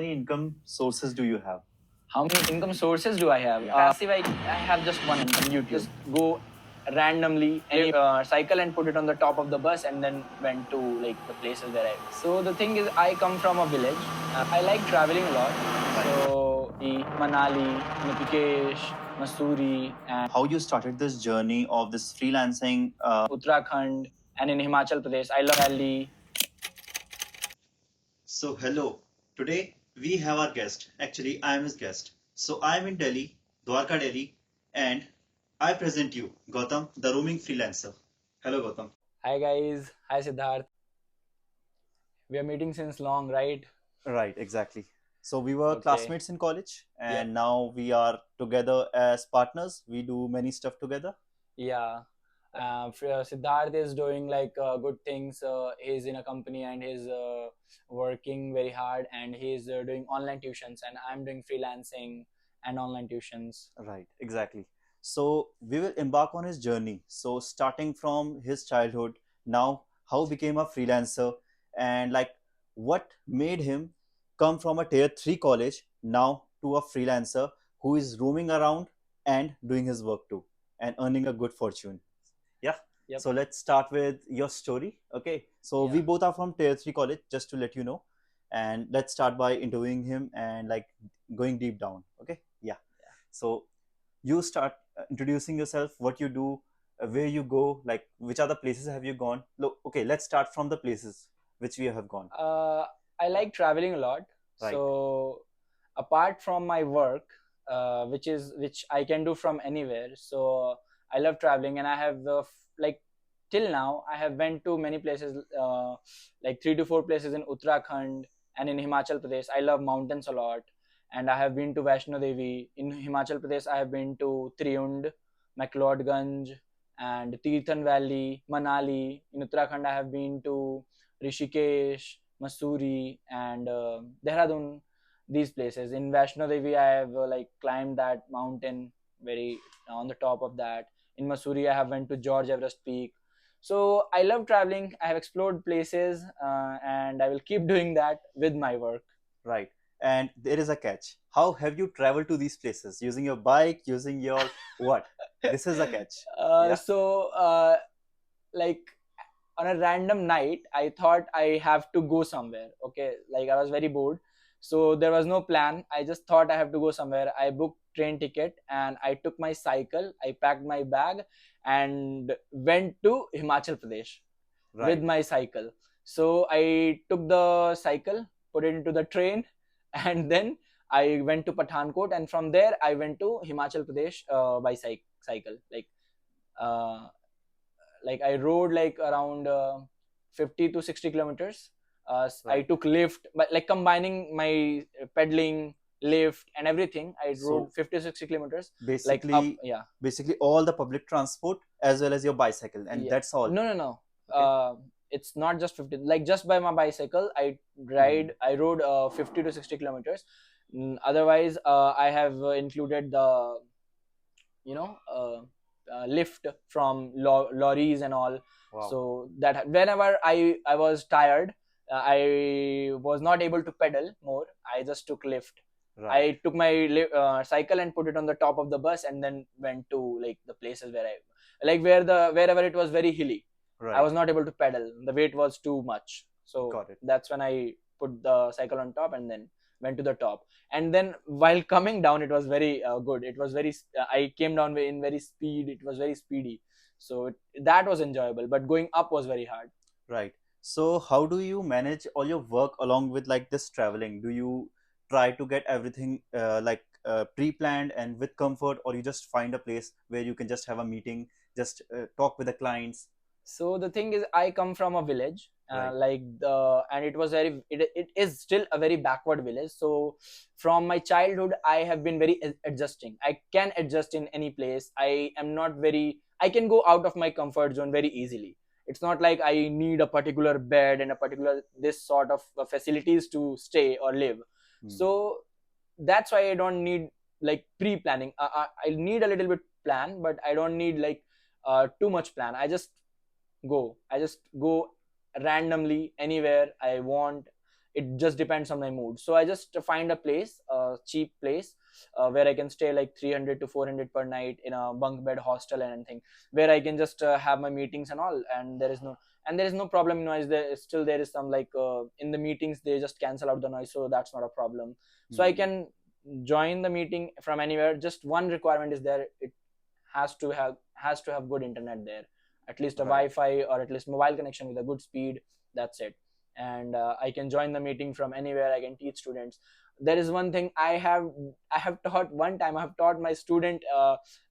many income sources do you have? How many income sources do I have? Yeah. Passive, I have just one income. YouTube. Just go randomly any cycle and put it on the top of the bus, and then went to like the places where I. So the thing is, I come from a village. I like traveling a lot. So Manali, Rishikesh, Masuri, and How you started this journey of this freelancing? Uttarakhand, and in Himachal Pradesh. I love Delhi. So hello, today we have our guest. Actually, I am his guest. So I am in Delhi, Dwarka, Delhi, and I present you Gautam, the roaming freelancer. Hello, Gautam. Hi guys. Hi Siddharth. We are meeting since long, right? Right, exactly. So we were Okay. classmates in college, Yeah. and now we are together as partners. We do many stuff together. Yeah. Siddharth is doing like good things. He's in a company and he's working very hard, and he's doing online tuitions, and I'm doing freelancing and online tuitions. Right, exactly. So we will embark on his journey. So starting from his childhood, now how became a freelancer, and like what made him come from a tier 3 college now to a freelancer who is roaming around and doing his work too and earning a good fortune. Yeah. Yep. So let's start with your story. Okay. So we Yeah. both are from tier 3 college, just to let you know. And let's start by interviewing him and like going deep down. Okay. Yeah. So you start introducing yourself, what you do, where you go, like which other places have you gone. Look, okay, let's start from the places which we have gone. Uh, I like traveling a lot. Right. So apart from my work, which I can do from anywhere. So I love traveling, and I have like till now I have went to many places, like 3 to 4 places in Uttarakhand and in Himachal Pradesh. I love mountains a lot, and I have been to Vaishno Devi. In Himachal Pradesh, I have been to Triund, McLeodganj, and Tirthan Valley, Manali. In Uttarakhand, I have been to Rishikesh, Masuri, and Dehradun. These places. In Vaishno Devi, I have like climbed that mountain very on the top of that. In Masuri, I have went to George Everest Peak. So I love traveling. I have explored places, and I will keep doing that with my work. Right. And there is a catch. How have you traveled to these places? Using your bike, using your what? This is a catch. uh, Yeah. so like on a random night, I thought I have to go somewhere. Okay, like I was very bored, so there was no plan. I just thought I have to go somewhere. I booked train ticket, and I took my cycle, I packed my bag, and went to Himachal Pradesh with Right. my cycle. So I took the cycle, put it into the train, and then I went to Pathankot, and from there I went to Himachal Pradesh by cycle. Uh, like I rode like around 50 to 60 kilometers. I Right. took lift, but like combining my pedaling, lift, and everything, I So rode 50 to 60 kilometers, like up. basically, Yeah. basically all the public transport as well as your bicycle, and Yeah. that's all. No, no, no. Okay. It's not just 50. Like just by my bicycle, Mhm. I rode 50 to 60 kilometers. Otherwise, I have included the lift from lorries and all. Wow. So that whenever I was tired, I was not able to pedal more, I just took lift. Right. I took my cycle and put it on the top of the bus, and then went to like the places where I like wherever it was very hilly. I Right. was not able to pedal, the weight was too much. So Got it. that's when I put the cycle on top, and then went to the top. And then while coming down, it was very good. It was very I came down in very speed, it was very speedy. So that was enjoyable, but going up was very hard. Right. So how do you manage all your work along with like this traveling? Do you try to get everything pre-planned and with comfort, or you just find a place where you can just have a meeting, just talk with the clients? So the thing is, I come from a village, Right. and it was it is still a very backward village. So from my childhood, I have been very adjusting. I can adjust in any place. I can go out of my comfort zone very easily. It's not like I need a particular bed and a particular this sort of facilities to stay or live. Hmm. So that's why I don't need like pre-planning. I need a little bit plan, but I don't need like too much plan. I just go randomly anywhere I want. it just depends on my mood. So I just find a place, a cheap place, where I can stay like 300 to 400 per night in a bunk bed hostel and anything, where I can just have my meetings and all, and there is no problem noise. There is some, like, in the meetings they just cancel out the noise, so that's not a problem. So I Hmm. can join the meeting from anywhere. Just one requirement is there: it has to have good internet there, at least a Right. Wi-Fi or at least mobile connection with a good speed. That's it. And I can join the meeting from anywhere. I can teach students. There is one thing I have taught one time. I have taught my student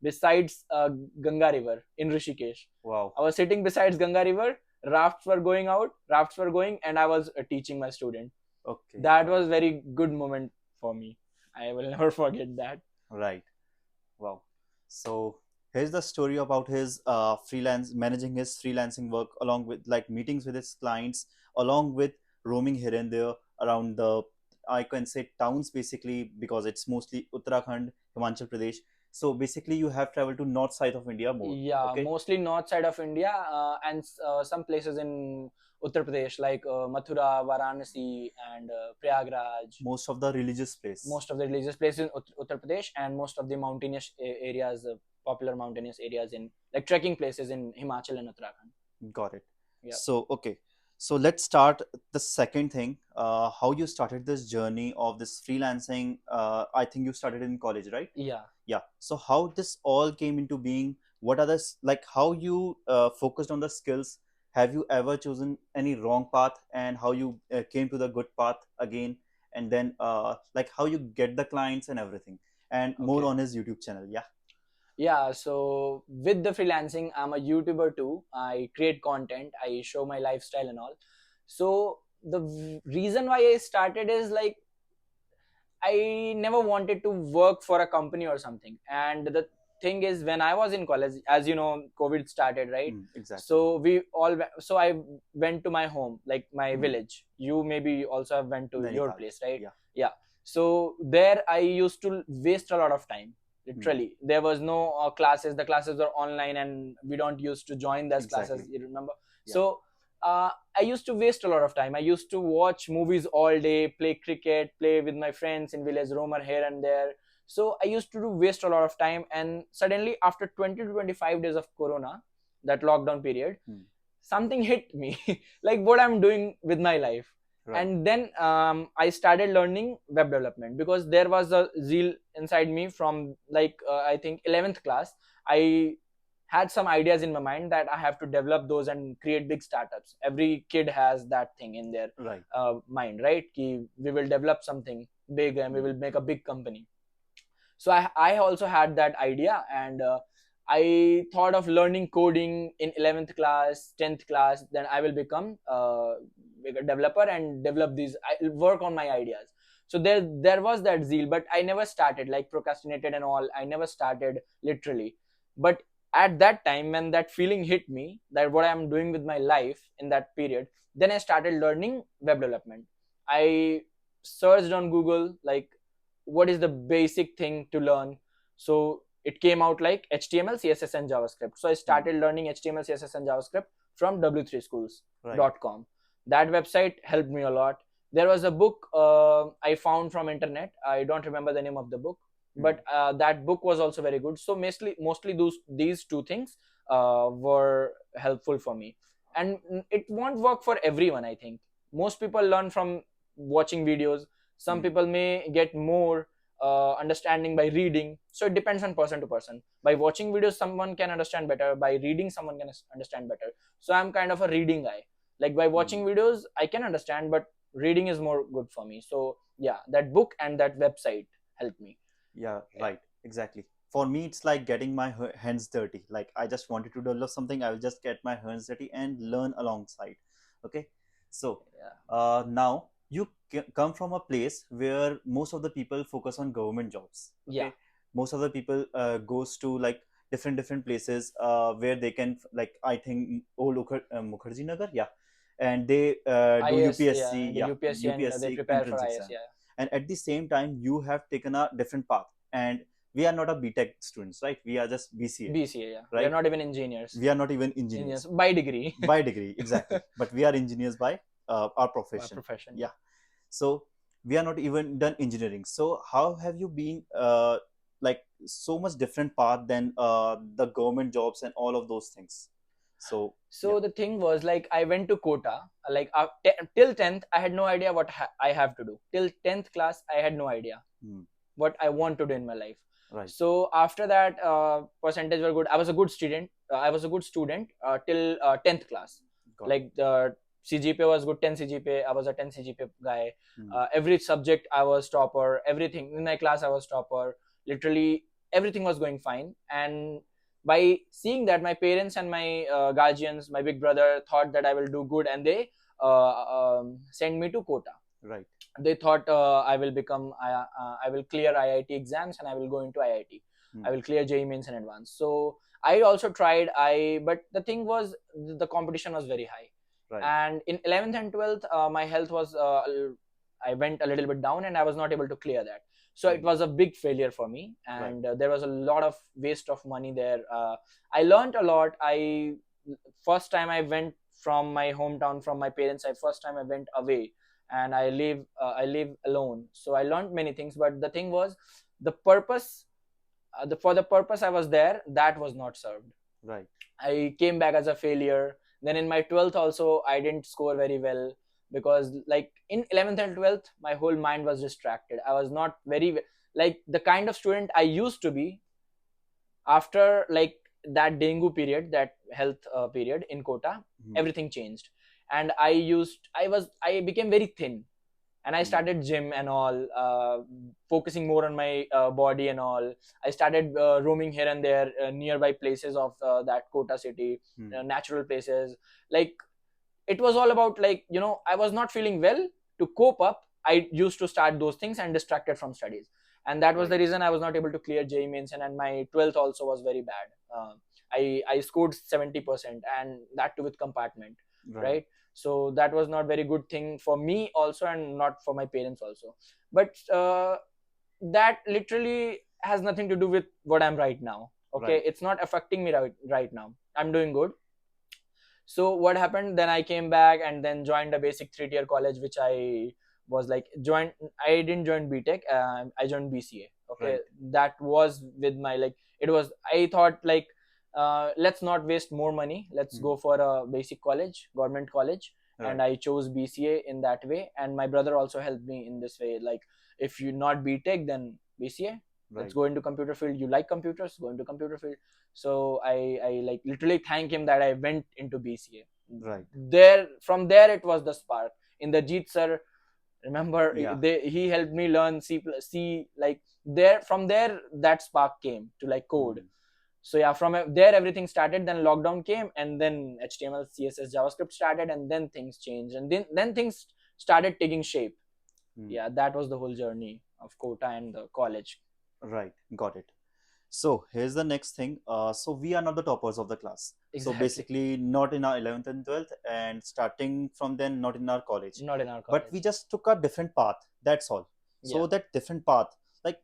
besides Ganga River in Rishikesh. Wow. I was sitting besides Ganga River. Rafts were going, and I was teaching my student. Okay. That Got was it. very good moment for me. I will never forget that. Right. Wow. So here's the story about his freelance managing his freelancing work along with like meetings with his clients, along with roaming here and there around the, I can say, towns basically, because it's mostly Uttarakhand, Himachal Pradesh. So basically you have traveled to north side of India more. Yeah, Okay. mostly north side of India, and some places in Uttar Pradesh, like Mathura, Varanasi, and Prayagraj. Most of the religious place. Most of the religious places in Uttar Pradesh, and most of the mountainous areas, popular mountainous areas in, like, trekking places in Himachal and Uttarakhand. Got it. Yeah, So, okay. So let's start the second thing. How you started this journey of this freelancing. I think you started in college, right? yeah. Yeah. So how this all came into being? What are the like how you focused on the skills? Have you ever chosen any wrong path, and how you came to the good path again? And then like how you get the clients and everything, and more Okay. on his YouTube channel. Yeah. Yeah, so with the freelancing, I'm a YouTuber too. I create content, I show my lifestyle and all. So the reason why I started is, like, I never wanted to work for a company or something. And the thing is, when I was in college, as you know, COVID started, right? Mm, exactly. So I went to my home, like my Mm, village. You maybe also have went to your Nainital. place, right? Yeah. Yeah. So there I used to waste a lot of time. Mm, Literally, there was no classes. The classes were online, and we don't used to join those classes. exactly. You remember? Yeah. So I used to waste a lot of time. I used to watch movies all day, play cricket, play with my friends in village, roamer here and there. So I used to do waste a lot of time. And suddenly, after 20 to 25 days of Corona, that lockdown period, Mm, something hit me, like what I'm doing with my life. right. And then I started learning web development, because there was a zeal inside me from, like, I think 11th class. I had some ideas in my mind that I have to develop those and create big startups. Every kid has that thing in their Right. mind, right? Ki we will develop something big and we Mm, will make a big company. So I also had that idea, and I thought of learning coding in 11th class, 10th class. Then I will become a developer and develop these. I work on my ideas. So there was that zeal, but I never started, like, procrastinated and all. I never started, literally. But at that time, when that feeling hit me, that what I'm doing with my life in that period, then I started learning web development. I searched on Google, like, what is the basic thing to learn. So it came out like HTML, CSS, and JavaScript. So I mm, started learning HTML, CSS, and JavaScript from right. w3schools.com. That website helped me a lot. There was a book I found from internet. I don't remember the name of the book, Mm, but that book was also very good. So mostly these two things were helpful for me. And it won't work for everyone, I think. Most people learn from watching videos. Some mm, people may get more understanding by reading. So it depends on person to person. By watching videos, someone can understand better. By reading, someone can understand better. So I'm kind of a reading guy. Like, by mm. watching videos I can understand, but reading is more good for me. So yeah, that book and that website helped me. Yeah, Yeah, right. Exactly. For me, it's like getting my hands dirty. Like I just wanted to develop something, I will just get my hands dirty and learn alongside. Okay. So yeah, now you come from a place where most of the people focus on government jobs. yeah. Okay. Most of the people goes to like different places where they can like I think old Mukherjee Nagar, yeah, and they do IAS, UPSC, yeah, the yeah, UPSC, and they UPSC prepare for entrance IAS. exam. Yeah, And at the same time you have taken a different path, and we are not a BTech students, right? We are just BCA, BCA. Yeah, we are right? not even engineers. We are not even In yes, engineers by degree. by degree, exactly, but we are engineers by our By profession. profession. Yeah. Yeah. So we are not even done engineering. So how have you been like so much different path than the government jobs and all of those things? So yeah. So the thing was, like, I went to Kota, like, till 10th I had no idea what I have to do. Till 10th class I had no idea Hmm. what I want to do in my life. Right. So after that, percentage were good. I was a good student. I was a good student till 10th class. Got it. Like, the CGPA was good, 10 CGPA. I was a 10 CGPA guy. Hmm. Every subject I was topper. Everything in my class I was topper. Literally everything was going fine. And by seeing that, my parents and my guardians, my big brother, thought that I will do good, and they sent me to Kota. Right. They thought I will clear IIT exams and I will go into IIT. I Hmm. will clear JEE mains in advance. So I also tried. But the thing was, the competition was very high. Right. And in 11th and 12th, my health was, I went a little bit down and I was not able to clear that. So it Hmm. was a big failure for me, Right. and there was a lot of waste of money there. I learned a lot. I First time I went from my hometown, from my parents' side, first time I went away, and I live alone. So I learned many things, but the thing was, the purpose, for the purpose I was there, that was not served. Right. I came back as a failure. Then in my 12th also, I didn't score very well, because, like, in 11th and 12th, my whole mind was distracted. I was not very, like, the kind of student I used to be. After, like, that dengue period, that health period in Kota, Hmm. everything changed. And I became very thin, and I Hmm. started gym and all, focusing more on my body and all. I started roaming here and there, nearby places of that Kota city, Hmm. natural places. Like, it was all about, like, I was not feeling well. To cope up, I used to start those things and distracted from studies. And that was Right. the reason I was not able to clear JEE mains, and my 12th also was very bad. I scored 70%, and that too with compartment, Right. right? So that was not very good thing for me also, and not for my parents also. But that literally has nothing to do with what I'm right now. Okay, Right. it's not affecting me right now. I'm doing good. So what happened then, I came back and then joined a basic 3 tier college, which I was like joined. I didn't join BTech. I joined BCA. Okay, Right. that was with my, like, it was, I thought, like, let's not waste more money, let's Hmm. go for a basic college, government college. And Right. I chose BCA in that way, and my brother also helped me in this way. Like, if you not BTech, then BCA. Let's Right. go into computer field. You like computers, go into computer field. So I like literally thank him that I went into BCA. Right. There, from there, it was the spark. In the Jeet sir, remember, Yeah. he helped me learn C. Like, there, from there, that spark came to, like, code. Hmm. So yeah, from there everything started. Then lockdown came, and then HTML, CSS, JavaScript started, and then things changed, and then things started taking shape. Hmm. Yeah, that was the whole journey of Kota and the college. Right. Got it. So here's the next thing. So we are not the toppers of the class. So Exactly. basically, not in our 11th and 12th, and starting from then, not in our college. Not in our But we college. just took a different path. That's all. Yeah. So that different path, like,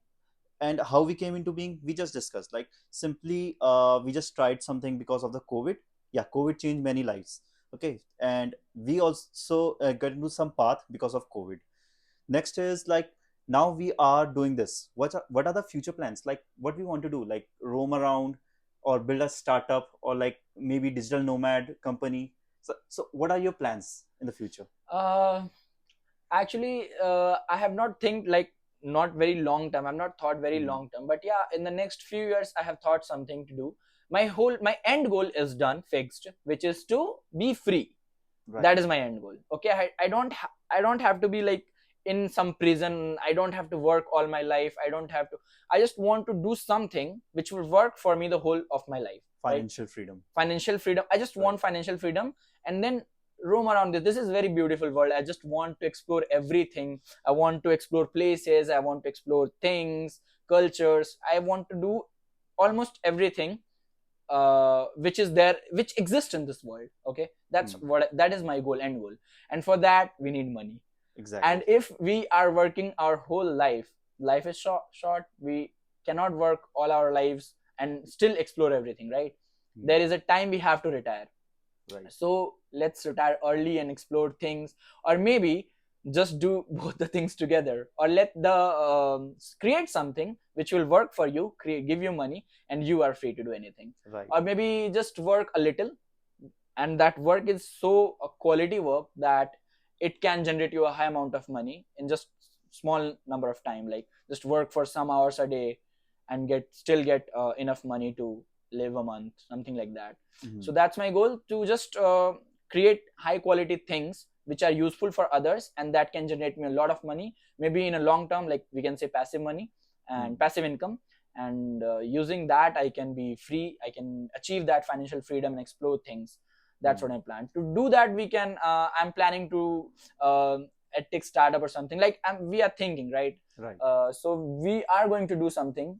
and how we came into being, we just discussed. Like, simply, we just tried something because of the COVID. Yeah, COVID changed many lives. Okay, and we also got into some path because of COVID. Next is like, now we are doing this. What are the future plans? Like, what we want to do? Like, roam around, or build a startup, or like maybe digital nomad company. So what are your plans in the future? Uh, Actually, I have not think, like, not very long term. I'm not thought very Hmm. long term, but yeah, in the next few years, I have thought something to do. My end goal is done, fixed, which is to be free. Right. That is my end goal. Okay, I don't have to be, like, in some prison. I don't have to work all my life. I don't have to. I just want to do something which will work for me the whole of my life. Right? Financial freedom. Financial freedom. I just Right. want financial freedom, and then roam around this is very beautiful world. I just want to explore everything. I want to explore places. I want to explore things, cultures. I want to do almost everything, which is there, which exists in this world. Okay, Hmm. that is my goal, end goal. And for that, we need money. Exactly. And if we are working our whole life, life is short. We cannot work all our lives and still explore everything, right? Hmm. There is a time we have to retire. Right. So let's retire early and explore things. Or maybe just do both the things together, or let the create something which will work for you, create, give you money, and you are free to do anything. Right. Or maybe just work a little, and that work is so a quality work that it can generate you a high amount of money in just small number of time. Like just work for some hours a day and get enough money to live a month, something like that. Mhm. So that's my goal, to just create high quality things which are useful for others, and that can generate me a lot of money, maybe in a long term, like we can say passive money and Mhm. passive income. And using that, I can be free, I can achieve that financial freedom and explore things. That's Mhm. what I plan to do. That we can I'm planning to uh, a tech startup or something, like we are thinking, right? Right. So we are going to do something,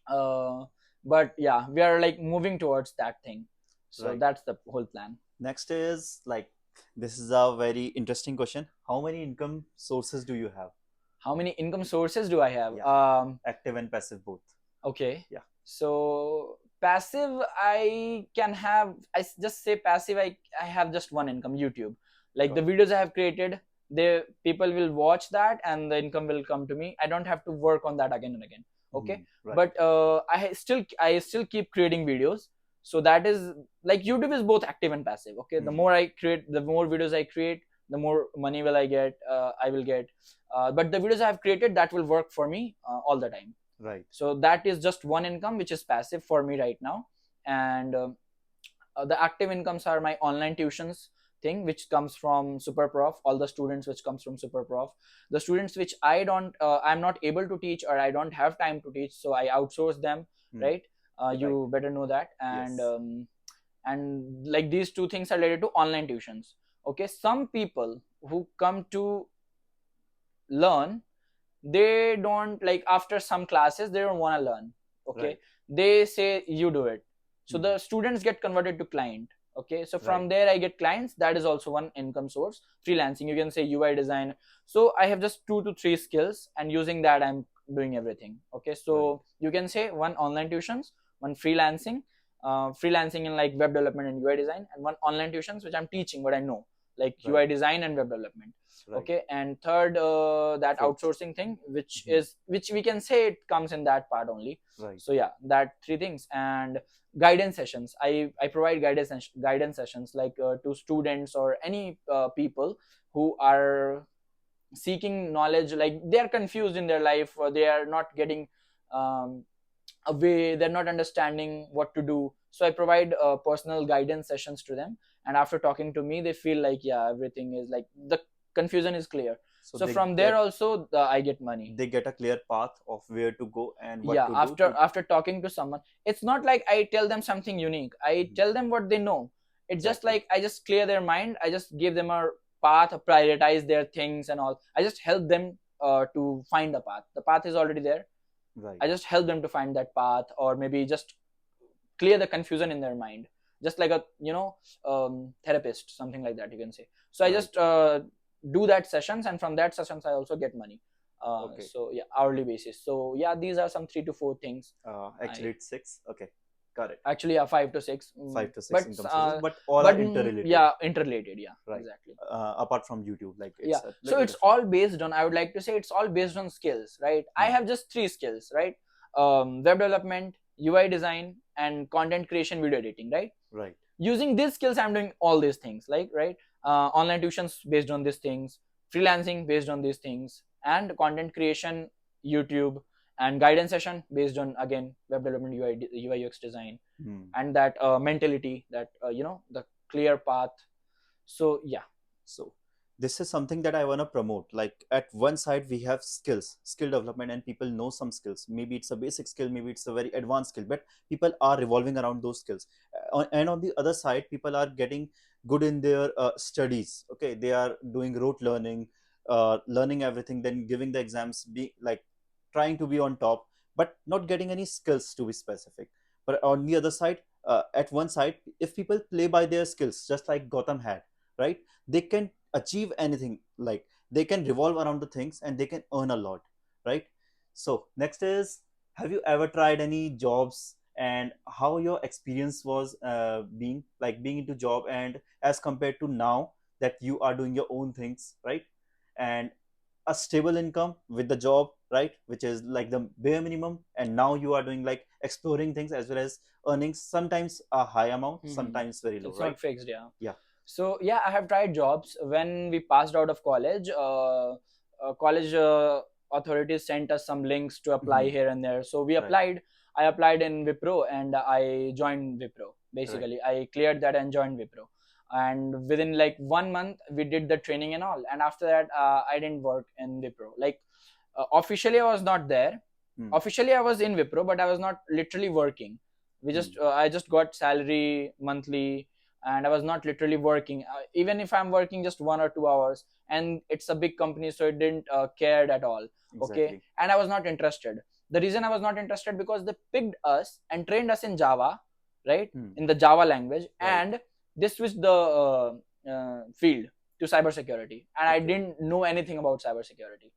uh, but yeah, we are like moving towards that thing. So Right. that's the whole plan. Next is like, this is a very interesting question. How many income sources do you have? How many income sources do I have? Yeah, active and passive both. Okay. Yeah. So passive, I can have, just say passive, I have just one income, YouTube. Like the Got it. videos I have created, they people will watch that and the income will come to me. I don't have to work on that again and again. Okay. Mhm. Right. But I still keep creating videos. So that is like YouTube is both active and passive. Okay. The Mhm. more I create, the more videos I create, the more money will I will get. But the videos I have created, that will work for me all the time. Right. So that is just one income which is passive for me right now. And the active incomes are my online tuitions thing, which comes from Superprof, all the students which comes from Superprof, the students which I'm not able to teach, or I don't have time to teach, so I outsource them, Mm. right? Right. You better know that. Yes. And like these two things are related to online tuitions. Okay, some people who come to learn, they don't like, after some classes they don't want to learn. Okay, Right. they say you do it, so Mhm. the students get converted to client. Okay, so Right. from there I get clients. That is also one income source. Freelancing, you can say UI design. So I have just 2 to 3 skills, and using that I'm doing everything. Okay, Right. so you can say one online tuitions, one freelancing, freelancing in like web development and UI design, and one online tuitions which I'm teaching what I know, like Right. UI design and web development. Right. Okay, and third, that Fourth. outsourcing thing, which Mhm. is which we can say it comes in that part only. Right. So yeah, that three things. And guidance sessions, I provide guidance sessions, like to students or any people who are seeking knowledge, like they are confused in their life, or they are not getting um, away, they're not understanding what to do. So I provide personal guidance sessions to them, and after talking to me they feel like, yeah, everything is like, the confusion is clear. So So from there also I get money. they get a clear path of where to go and what Yeah, to do after to. after talking to someone, it's not like I tell them something unique, I Mhm. tell them what they know. It's just Exactly. like I just clear their mind, I just give them a path, prioritize their things and all. I just help them to find the path is already there. Right. I just help them to find that path, or maybe just clear the confusion in their mind, just like a therapist, something like that, you can say. So I Right. just do that sessions, and from that sessions I also get money. Okay. So yeah, hourly basis. So yeah, these are some 3 to 4 things. Actually, I it's six. Okay. Got it. actually, yeah, 5 to 6, Five to six but income sources, but all are interrelated. yeah, interrelated, yeah, Right. exactly. Apart from YouTube, like Yeah, it's a so little it's different. all based on, I would like to say it's all based on skills, right? I Hmm. have just 3 skills, right? Web development, UI design, and content creation, video editing, right? Right. Using these skills I'm doing all these things, like, right? Online tuitions based on these things, freelancing based on these things, and content creation, YouTube, and guidance session based on, again, web development, UI UX design, Hmm. and that mentality, that the clear path. So yeah. So this is something that I want to promote. Like at one side we have skills, skill development, and people know some skills. Maybe it's a basic skill, maybe it's a very advanced skill, but people are revolving around those skills. And on the other side, people are getting good in their studies. Okay, they are doing rote learning, learning everything, then giving the exams, be like trying to be on top, but not getting any skills to be specific. But on the other side, at one side, if people play by their skills, just like Gotham had, right, they can achieve anything. Like they can revolve around the things and they can earn a lot, right? So next is, have you ever tried any jobs, and how your experience was being into job, and as compared to now that you are doing your own things, right? and a stable income with the job, right, which is like the bare minimum, and now you are doing like exploring things as well as earning sometimes a high amount, Mm-hmm. sometimes very low, It's right? not fixed, yeah. Yeah. So yeah, I have tried jobs when we passed out of college. College authorities sent us some links to apply Hmm. here and there. So we Right. applied. I applied in Wipro and I joined Wipro. Right. Basically, I cleared that and joined Wipro. And within like 1 month, we did the training and all. And after that, I didn't work in Wipro. Like officially, I was not there. Hmm. Officially, I was in Wipro, but I was not literally working. We Hmm. just I just got salary monthly, and I was not literally working. Even if I'm working just 1 or 2 hours, and it's a big company, so it didn't cared at all. Okay, Exactly. and I was not interested. The reason I was not interested because they picked us and trained us in Java, right? Hmm. In the Java language, Right. and they switched the field to cybersecurity, and I Okay. didn't know anything about cybersecurity.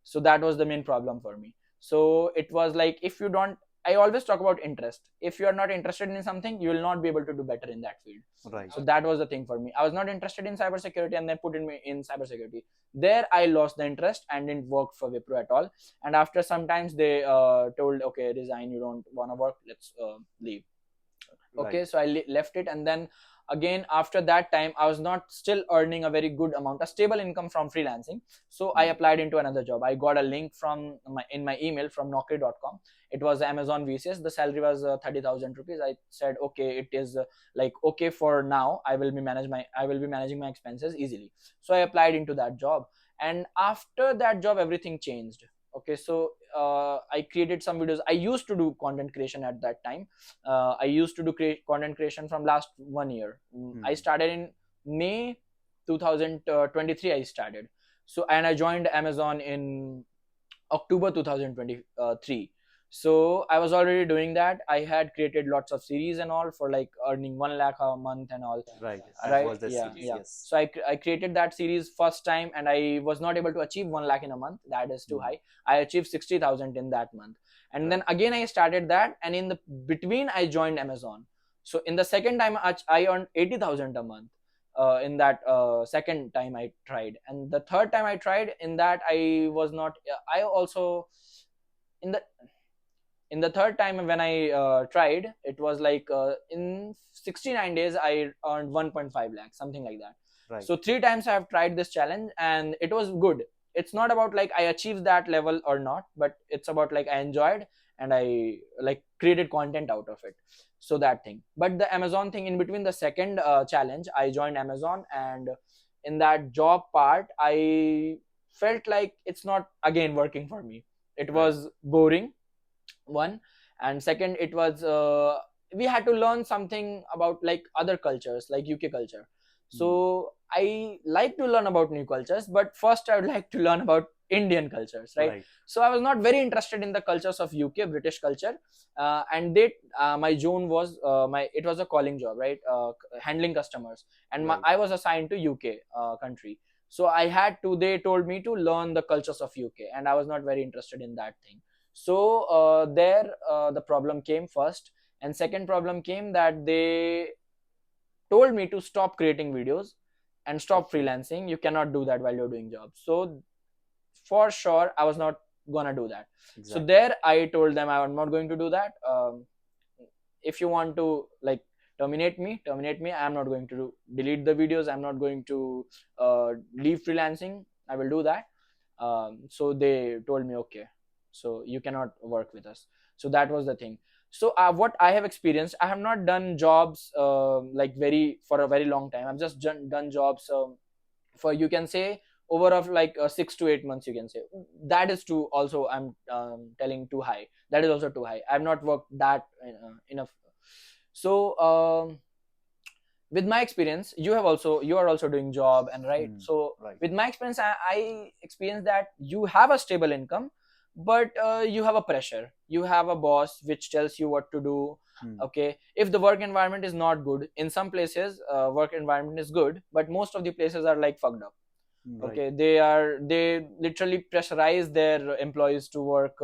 So that was the main problem for me. So it was like, if you don't, I always talk about interest. If you are not interested in something, you will not be able to do better in that field. Right. So that was the thing for me. I was not interested in cybersecurity, and then put in me in cybersecurity. There I lost the interest and didn't work for Wipro at all. And after sometimes they told, okay, resign, you don't want to work, let's leave. Right. Okay, so I left it. And then again, after that time, I was not still earning a very good amount, a stable income from freelancing. So I Hmm. applied into another job. I got a link from in my email from naukri.com. It was Amazon VCS. The salary was 30,000 rupees. I said, okay, it is like okay for now. I will be managing my expenses easily. So I applied into that job. And after that job, everything changed. Okay, so I created some videos. I used to do content creation at that time. I used to do content creation from last 1 year. I Hmm. started in May 2023. I started. So and I joined Amazon in October 2023. So I was already doing that. I had created lots of series and all for like earning 1 lakh a month and all. Right. I've Right? watched that Yeah, series. yeah. Yes. So I created that series first time, and I was not able to achieve 1 lakh in a month. That is too Hmm. high. I achieved 60,000 in that month, and then Right. again I started that, and in the between I joined Amazon. So in the second time I earned 80,000 a month. In that second time I tried, and the third time I tried, in that I was not. I also in the in the third time when I tried, it was like in 69 days I earned 1.5 lakh, something like that. Right. So three times I have tried this challenge, and it was good. It's not about like I achieved that level or not, but it's about like I enjoyed, and I like created content out of it. So that thing. But the Amazon thing, in between the second challenge, I joined Amazon, and in that job part, I felt like it's not again working for me. It Right. was boring, one. And second, it was we had to learn something about like other cultures, like UK culture. Hmm. So I like to learn about new cultures, but first I would like to learn about Indian cultures, right? Right. So I was not very interested in the cultures of UK, British culture. And they my zone was my it was a calling job, right? Handling customers. And Right. I was assigned to UK country. So I had to they told me to learn the cultures of UK, and I was not very interested in that thing. So there the problem came first. And second problem came that they told me to stop creating videos and stop Okay. freelancing. You cannot do that while you're doing jobs. So for sure I was not gonna do that. So Exactly. there I told them I'm not going to do that. If you want to like terminate me. I'm not going to delete the videos. I'm not going to leave freelancing. I will do that. So they told me, okay, so you cannot work with us. So that was the thing. So what I have experienced, I have not done jobs like very for a very long time. I've just done jobs for, you can say, over of like 6 to 8 months, you can say. That is too also, I'm telling too high. That is also too high. I've not worked that enough. So with my experience, you are also doing job, and right. Hmm. So Right. with my experience, I experienced that you have a stable income, but you have a pressure. You have a boss which tells you what to do. Hmm. Okay, if the work environment is not good, in some places work environment is good, but most of the places are like fucked up. Right. Okay, they literally pressurize their employees to work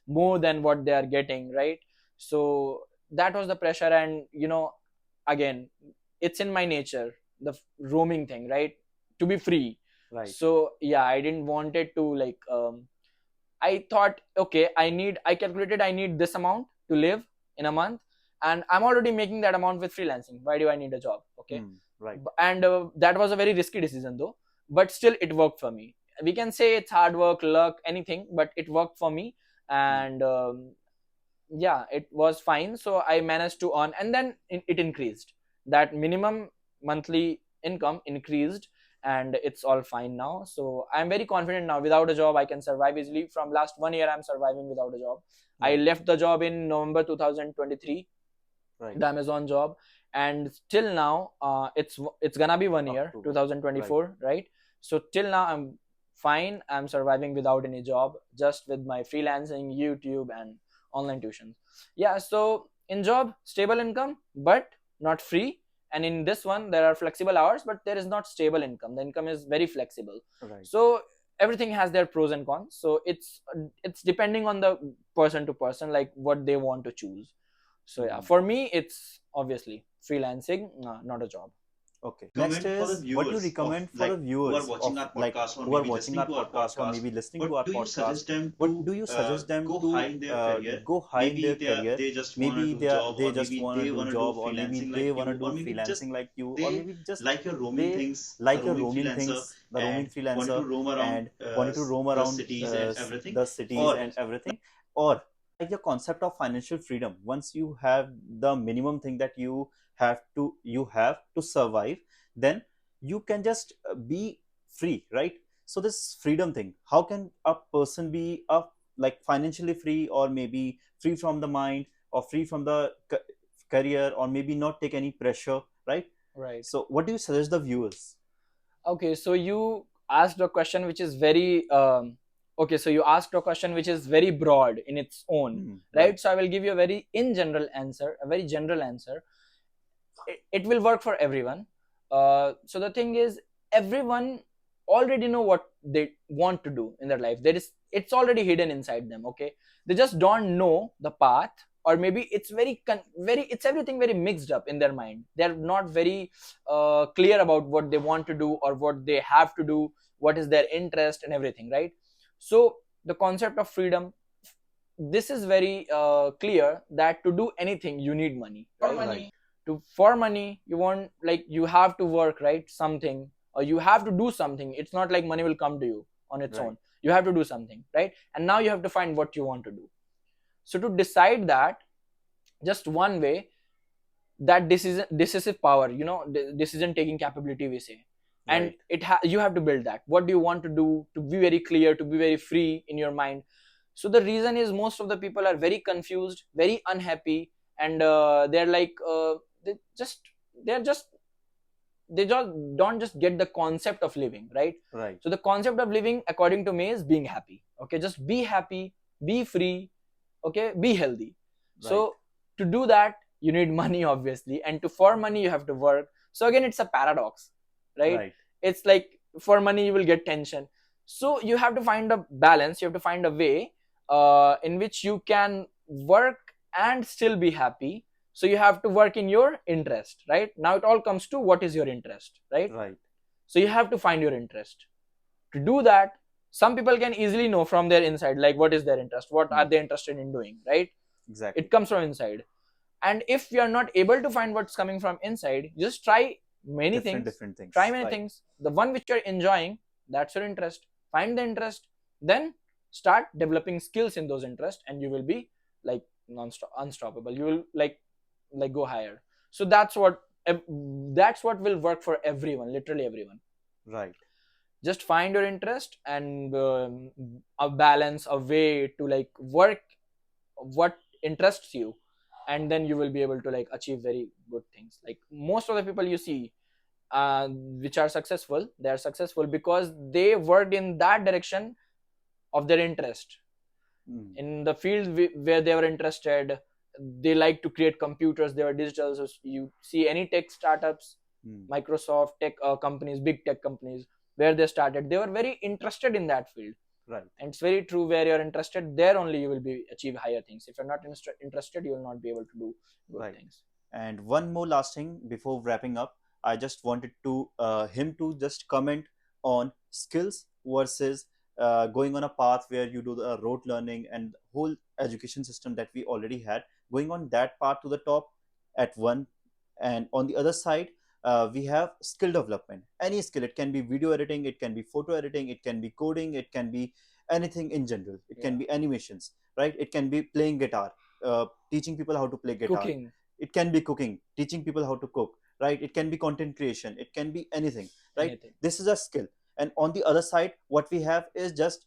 more than what they are getting, right? So that was the pressure. And again, it's in my nature, the roaming thing, right? To be free. Right. So yeah, I didn't wanted to like I thought, okay, I calculated I need this amount to live in a month, and I'm already making that amount with freelancing. Why do I need a job? Okay. Right. And that was a very risky decision though, but still it worked for me. We can say it's hard work, luck, anything, but it worked for me. And yeah, it was fine. So I managed to earn, and then it increased. That minimum monthly income increased, and it's all fine now. So I'm very confident now. Without a job, I can survive easily. From last 1 year, I'm surviving without a job. I Right. left the job in November 2023, Right. the Amazon job, and till now, it's gonna be 1 year, October. Right. 2024, right? So till now, I'm fine. I'm surviving without any job, just with my freelancing, YouTube, and online tuitions. Yeah. So in job, stable income, but not free. And in this one, there are flexible hours, but there is not stable income. The income is very flexible. Right. So everything has their pros and cons. So it's depending on the person to person, like what they want to choose. So yeah, for me, it's obviously freelancing, not a job. Okay. Next Recommend for the is what you viewers of recommend for the like who are viewers watching of our like podcast or who are maybe watching listening our to our podcast or podcast? maybe listening to What our do you podcast. suggest them What to do you suggest them go high to in their career? go high in Maybe their career? they just want to Maybe do job, they or just maybe want to they do want to do job, or maybe freelancing they like want to you, or do maybe just freelancing like you, or they maybe just like your roaming they things, the like your roaming roaming freelancer, things, the roaming and wanted freelancer, to roam around and wanted to roam the around cities and everything, the cities or and everything, or like the concept of financial freedom. Once you have the minimum thing that you have to survive, then you can just be free, right? So this freedom thing, how can a person be like financially free, or maybe free from the mind, or free from the career, or maybe not take any pressure, right? Right. So what do you suggest the viewers? Okay, so you asked a question which is very okay. So you asked a question which is very broad in its own, Right. right? So I will give you a very in general answer, a very general answer. It will work for everyone. So the thing is, everyone already know what they want to do in their life. It's already hidden inside them. Okay, they just don't know the path, or maybe it's it's everything very mixed up in their mind. They're not very clear about what they want to do or what they have to do, what is their interest and everything, right? So the concept of freedom, this is very clear that to do anything you need money, right? Right. For money, you want, like, you have to work, right, something, or you have to do something. It's not like money will come to you on its Right. own. You have to do something, right? And now you have to find what you want to do. So to decide that, just one way, that decisive power, decision taking capability, we say. And Right. you have to build that. What do you want to do, to be very clear, to be very free in your mind. So the reason is, most of the people are very confused, very unhappy, and they're like they just they're just they just don't just get the concept of living, right? Right. So the concept of living, according to me, is being happy. Okay, just be happy, be free, okay, be healthy. Right. So to do that, you need money, obviously, and to for money you have to work. So again, it's a paradox, right? Right. It's like, for money you will get tension. So you have to find a balance, you have to find a way in which you can work and still be happy. So you have to work in your interest, right? Now it all comes to what is your interest, right? Right. So you have to find your interest. To do that, some people can easily know from their inside, like, what is their interest, what are they interested in doing, right? Exactly. It comes from inside. And if you are not able to find what's coming from inside, just try many things. Different things. Try many Right. things. The one which you're enjoying, that's your interest. Find the interest, then start developing skills in those interests, and you will be like unstoppable. You will like go higher. So that's what will work for everyone, literally everyone. Right. Just find your interest, and a balance, a way to like work what interests you, and then you will be able to like achieve very good things. Like, most of the people you see which are successful, they are successful because they worked in that direction of their interest, in the field where they were interested. They like to create computers, they were digital. So you see any tech startups, Microsoft, tech companies, big tech companies, where they started, they were very interested in that field. Right. And it's very true, where you're interested, there only you will be achieve higher things. If you're not interested, you will not be able to do good Right. things. And one more last thing before wrapping up, I just wanted to him to just comment on skills versus going on a path where you do the rote learning and whole education system that we already had, going on that path to the top at one. And on the other side, we have skill development. Any skill, it can be video editing, it can be photo editing, it can be coding, it can be anything in general, it can Yeah. be animations, right? It can be playing guitar, teaching people how to play guitar. Cooking. It can be cooking, teaching people how to cook, right? It can be content creation, it can be anything, right? Anything. This is a skill. And on the other side, what we have is just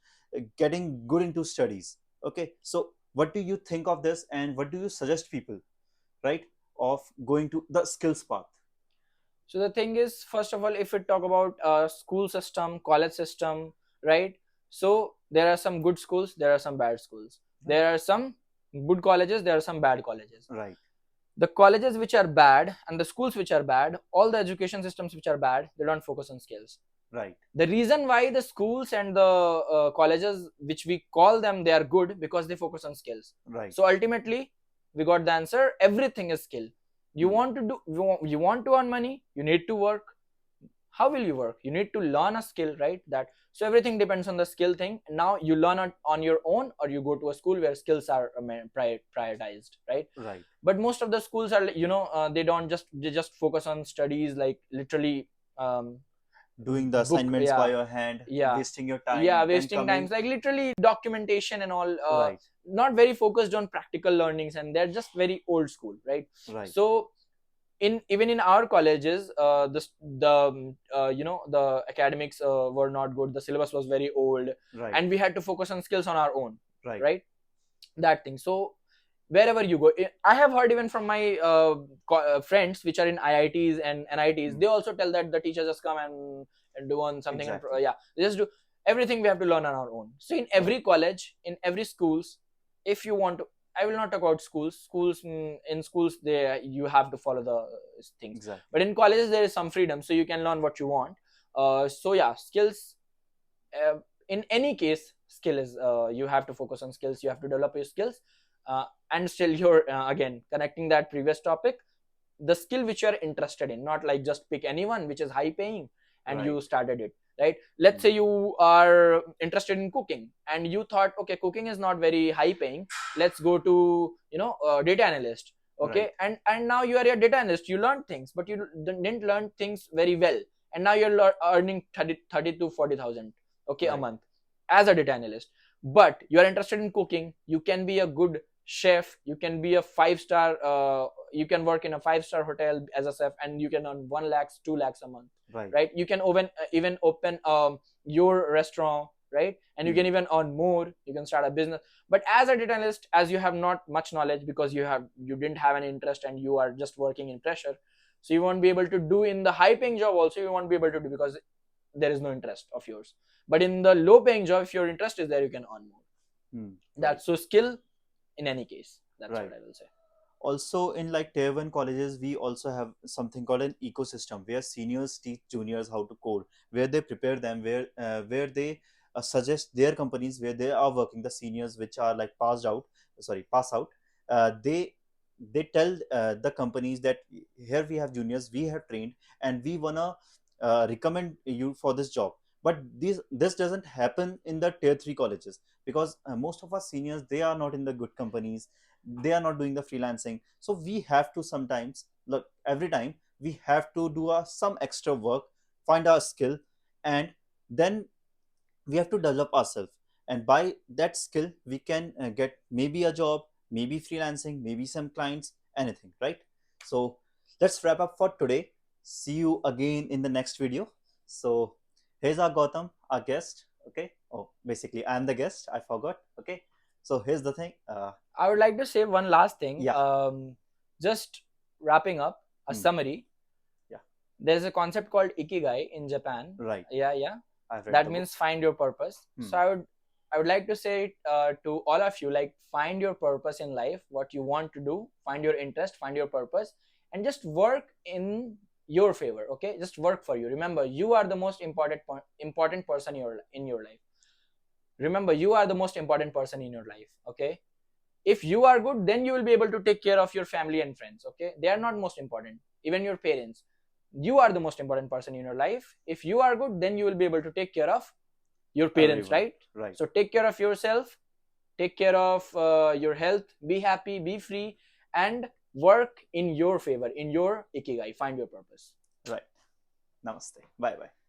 getting good into studies. Okay, so what do you think of this, and what do you suggest people, right, of going to the skills path? So the thing is, first of all, if we talk about school system, college system, right? So there are some good schools, there are some bad schools. Right. There are some good colleges, there are some bad colleges. Right. The colleges which are bad and the schools which are bad, all the education systems which are bad, they don't focus on skills. Right. The reason why the schools and the colleges which we call them, they are good because they focus on skills. Right. So ultimately, we got the answer. Everything is skill. You Hmm. want to do, you want to earn money, you need to work. How will you work? You need to learn a skill, right? That, so everything depends on the skill thing. Now you learn it on your own, or you go to a school where skills are prioritized, right? Right. But most of the schools are, they don't just, they just focus on studies, like literally, Doing the book, assignments by yeah, your hand, yeah, wasting your yeah, time, then wasting times, coming. like literally documentation and all, Right. not very focused on practical learnings, and they're just very old school, right? Right. So in, even in our colleges, the academics were not good, the syllabus was very old, Right. and we had to focus on skills on our own, Right. right? That thing. So wherever you go, I have heard even from my friends which are in IITs and NITs, Hmm. they also tell that the teachers just come and do on something, and Exactly. yeah, they just do everything, we have to learn on our own. So in every college, in every schools, if you want to, I will not talk about schools, in schools, they, you have to follow the things, Exactly. but in colleges there is some freedom, so you can learn what you want. So yeah, skills, in any case, skill is, you have to focus on skills, you have to develop your skills, and still you're, again connecting that previous topic, the skill which you're interested in, not like just pick anyone which is high paying and Right. you started it, right? Let's Hmm. say you are interested in cooking and you thought, okay, cooking is not very high paying, let's go to, data analyst. Right. Okay, and now you are a data analyst, you learned things, but you didn't learn things very well, and now you're earning 30 to 40,000, okay, a Right. month as a data analyst. But you are interested in cooking, you can be a good chef, you can be a 5 star, you can work in a 5 star hotel as a chef, and you can earn 1 lakhs 2 lakhs a month, Right. right? You can even open your restaurant, right? And you Hmm. can even earn more, you can start a business. But as a data analyst, as you have not much knowledge, because you didn't have any interest and you are just working in pressure, so you won't be able to do in the high paying job also, you won't be able to do because there is no interest of yours. But in the low paying job, if your interest is there, you can earn more. Hmm. Right. That's so skill, in any case, that's what Right. I will say. Also, in like tier 1 colleges, we also have something called an ecosystem where seniors teach juniors how to code, where they prepare them, where they suggest their companies where they are working, the seniors which are like passed out, sorry, pass out, they tell the companies that here we have juniors, we have trained, and we wanna recommend you for this job. But this doesn't happen in the tier 3 colleges, because most of our seniors, they are not in the good companies, they are not doing the freelancing. So we have to sometimes, look, every time we have to do some extra work, find our skill, and then we have to develop ourselves, and by that skill we can get maybe a job, maybe freelancing, maybe some clients, anything, right? So let's wrap up for today. See you again in the next video. So here's our Gautam, our guest. Okay, oh, basically I'm the guest, I forgot. Okay, so here's the thing. I would like to say one last thing. Yeah. Just wrapping up a Hmm. summary. Yeah. There's a concept called ikigai in Japan. Right. Yeah, yeah. I've read That the book. means find your purpose. Hmm. So I would like to say it, to all of you, like, find your purpose in life, what you want to do, find your interest, find your purpose, and just work in your favor. Okay, just work for you. Remember, you are the most important person in your life. Remember, you are the most important person in your life. Okay, if you are good, then you will be able to take care of your family and friends. Okay, they are not most important, even your parents. you are the most important person in your life. If you are good, then you will be able to take care of your parents, Everyone. right? Right. So take care of yourself, take care of your health, be happy, be free, and work in your favor, in your ikigai. Find your purpose. Right. Namaste. Bye bye.